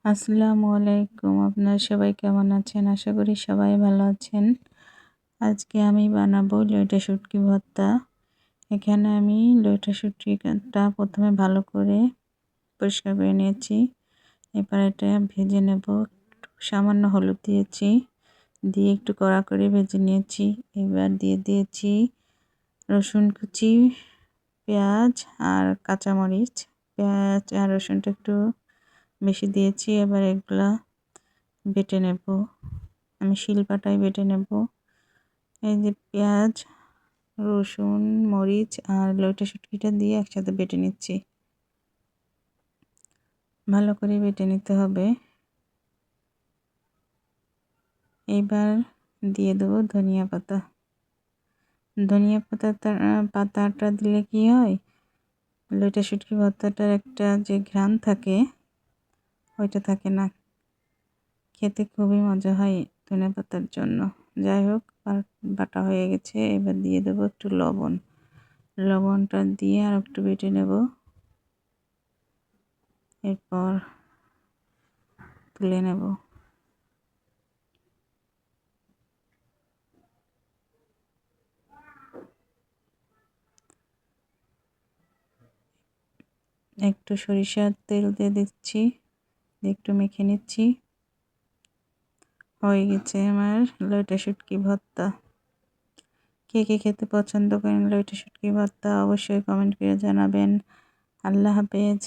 আসসালামু আলাইকুম। আপনারা সবাই কেমন আছেন? আশা করি সবাই ভালো আছেন। আজকে আমি বানাবো লইটা শুটকি ভর্তা। এখানে আমি লইটা শুটকিটা প্রথমে ভালো করে পরিষ্কার করে নিয়েছি। এবার এটা ভেজে নেব। সামান্য হলুদ দিয়েছি, দিয়ে একটু কড়া করে ভেজে নিয়েছি। এবার দিয়ে দিয়েছি রসুন কুচি, পেঁয়াজ আর কাঁচামরিচ। পেঁয়াজ আর রসুনটা একটু বেশি দিয়েছি। এবার এগুলা বেটে নেব। আমি শিলপাটায় বেটে নেব। এই যে পেঁয়াজ, রসুন, মরিচ আর লইটা শুটকিটা দিয়ে একসাথে বেটে নিচ্ছি। ভালো করে বেটে নিতে হবে। এবার দিয়ে দেবো ধনিয়া পাতা। ধনিয়া পাতাটা দিলে কি হয়, লইটা শুটকি ভর্তাটার একটা যে ঘ্রাণ থাকে ওইটা থাকে না, খেতে খুবই মজা হয় ধনিয়া পাতার জন্য। যাই হোক, বাটা হয়ে গেছে। এবার দিয়ে দেবো একটু লবণ। লবণটা দিয়ে আর একটু বেটে নেব। এরপর তুলে নেব। একটু সরিষার তেল দিয়ে দিচ্ছি, একটু মেখে নিচ্ছি। হয়ে গেছে আমার লইটা শুটকি ভর্তা। কে কে খেতে পছন্দ করেন লইটা শুটকি ভর্তা অবশ্যই কমেন্ট করে জানাবেন। আল্লাহ হাফেজ।